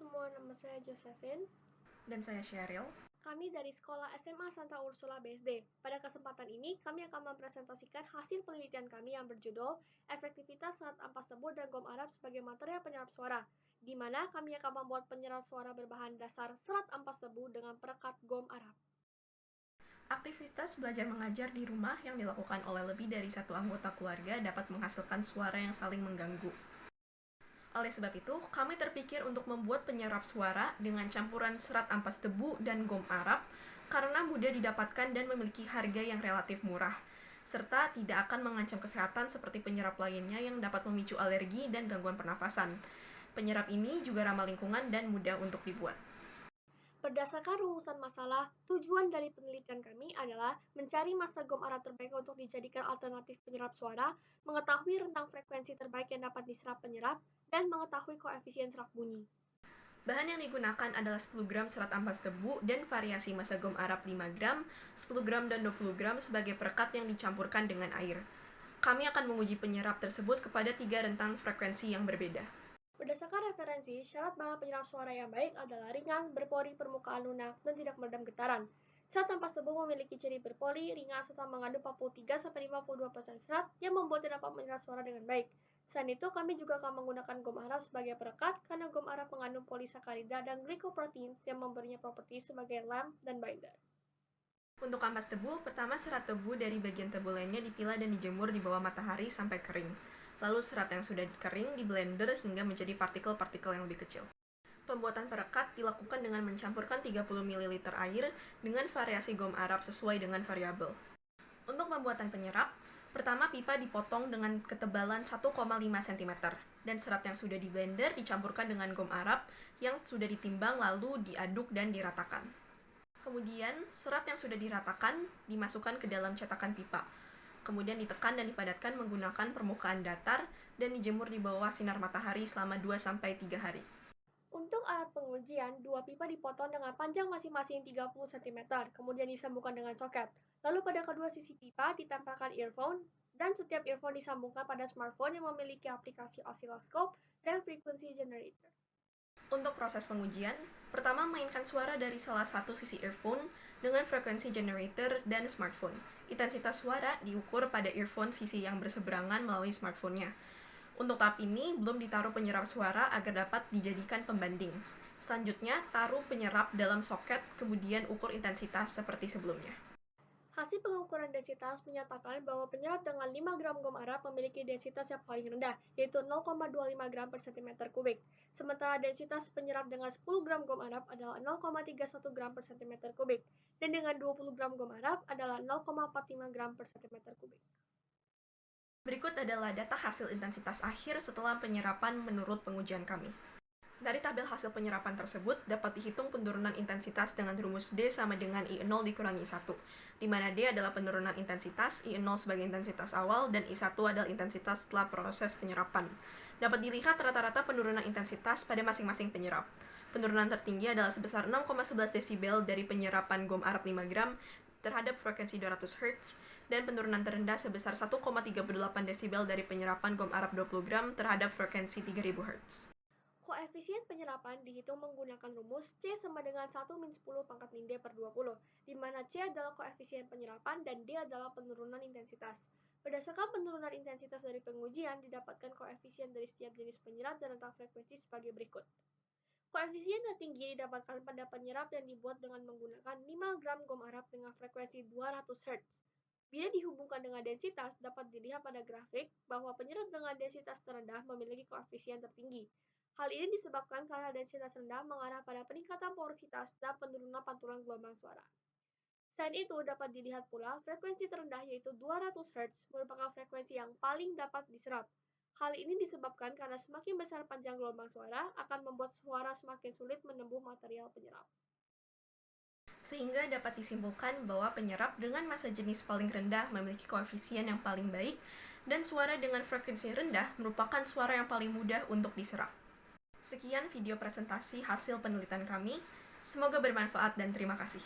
semua, nama saya Josephine. Dan saya Sheryl. Kami dari Sekolah SMA Santa Ursula BSD. Pada kesempatan ini, kami akan mempresentasikan hasil penelitian kami yang berjudul Efektivitas Serat Ampas Tebu dan Gom Arab sebagai Material Penyerap Suara, di mana kami akan membuat penyerap suara berbahan dasar serat ampas tebu dengan perekat gom Arab. Aktivitas belajar mengajar di rumah yang dilakukan oleh lebih dari satu anggota keluarga dapat menghasilkan suara yang saling mengganggu. Oleh sebab itu, kami terpikir untuk membuat penyerap suara dengan campuran serat ampas tebu dan gom Arab karena mudah didapatkan dan memiliki harga yang relatif murah, serta tidak akan mengancam kesehatan seperti penyerap lainnya yang dapat memicu alergi dan gangguan pernafasan. Penyerap ini juga ramah lingkungan dan mudah untuk dibuat. Berdasarkan rumusan masalah, tujuan dari penelitian kami adalah mencari massa gom Arab terbaik untuk dijadikan alternatif penyerap suara, mengetahui rentang frekuensi terbaik yang dapat diserap penyerap, dan mengetahui koefisien serak bunyi. Bahan yang digunakan adalah 10 gram serat ampas tebu dan variasi massa gom Arab 5 gram, 10 gram dan 20 gram sebagai perekat yang dicampurkan dengan air. Kami akan menguji penyerap tersebut kepada 3 rentang frekuensi yang berbeda. Berdasarkan referensi, syarat bahan penyerap suara yang baik adalah ringan, berpori permukaan lunak, dan tidak meredam getaran. Serat ampas tebu memiliki ciri berpori, ringan, serta mengandung 43-52% serat yang membuatnya dapat menyerap suara dengan baik. Selain itu, kami juga akan menggunakan gom Arab sebagai perekat karena gom Arab mengandung polisakarida dan glycoprotein yang memberinya properti sebagai lem dan binder. Untuk ampas tebu, pertama serat tebu dari bagian tebu lainnya dipilah dan dijemur di bawah matahari sampai kering. Lalu serat yang sudah kering di blender hingga menjadi partikel-partikel yang lebih kecil. Pembuatan perekat dilakukan dengan mencampurkan 30 ml air dengan variasi gom Arab sesuai dengan variabel. Untuk pembuatan penyerap, pertama pipa dipotong dengan ketebalan 1,5 cm dan serat yang sudah di blender dicampurkan dengan gom Arab yang sudah ditimbang lalu diaduk dan diratakan. Kemudian, serat yang sudah diratakan dimasukkan ke dalam cetakan pipa. Kemudian ditekan dan dipadatkan menggunakan permukaan datar dan dijemur di bawah sinar matahari selama 2-3 hari. Untuk alat pengujian, dua pipa dipotong dengan panjang masing-masing 30 cm, kemudian disambungkan dengan soket. Lalu pada kedua sisi pipa ditempelkan earphone, dan setiap earphone disambungkan pada smartphone yang memiliki aplikasi oscilloscope dan frequency generator. Untuk proses pengujian, pertama mainkan suara dari salah satu sisi earphone dengan frekuensi generator dan smartphone. Intensitas suara diukur pada earphone sisi yang berseberangan melalui smartphone-nya. Untuk tahap ini, belum ditaruh penyerap suara agar dapat dijadikan pembanding. Selanjutnya, taruh penyerap dalam soket, kemudian ukur intensitas seperti sebelumnya. Hasil pengukuran densitas menyatakan bahwa penyerap dengan 5 gram gom Arab memiliki densitas yang paling rendah, yaitu 0,25 gram per cm kubik. Sementara densitas penyerap dengan 10 gram gom Arab adalah 0,31 gram per cm kubik, dan dengan 20 gram gom Arab adalah 0,45 gram per cm kubik. Berikut adalah data hasil intensitas akhir setelah penyerapan menurut pengujian kami. Dari tabel hasil penyerapan tersebut, dapat dihitung penurunan intensitas dengan rumus D sama dengan I0 dikurangi I1, di mana D adalah penurunan intensitas, I0 sebagai intensitas awal, dan I1 adalah intensitas setelah proses penyerapan. Dapat dilihat rata-rata penurunan intensitas pada masing-masing penyerap. Penurunan tertinggi adalah sebesar 6,11 desibel dari penyerapan gom Arab 5 gram terhadap frekuensi 200 Hz, dan penurunan terendah sebesar 1,38 desibel dari penyerapan gom Arab 20 gram terhadap frekuensi 3000 Hz. Koefisien penyerapan dihitung menggunakan rumus C sama dengan 1 min 10 pangkat min D per 20, di mana C adalah koefisien penyerapan dan D adalah penurunan intensitas. Berdasarkan penurunan intensitas dari pengujian, didapatkan koefisien dari setiap jenis penyerap dan rentang frekuensi sebagai berikut. Koefisien tertinggi didapatkan pada penyerap yang dibuat dengan menggunakan 5 gram gom Arab dengan frekuensi 200 Hz. Bila dihubungkan dengan densitas, dapat dilihat pada grafik bahwa penyerap dengan densitas terendah memiliki koefisien tertinggi. Hal ini disebabkan karena densitas rendah mengarah pada peningkatan porositas dan penurunan pantulan gelombang suara. Selain itu, dapat dilihat pula frekuensi terendah yaitu 200 Hz merupakan frekuensi yang paling dapat diserap. Hal ini disebabkan karena semakin besar panjang gelombang suara akan membuat suara semakin sulit menembus material penyerap. Sehingga dapat disimpulkan bahwa penyerap dengan massa jenis paling rendah memiliki koefisien yang paling baik, dan suara dengan frekuensi rendah merupakan suara yang paling mudah untuk diserap. Sekian video presentasi hasil penelitian kami. Semoga bermanfaat dan terima kasih.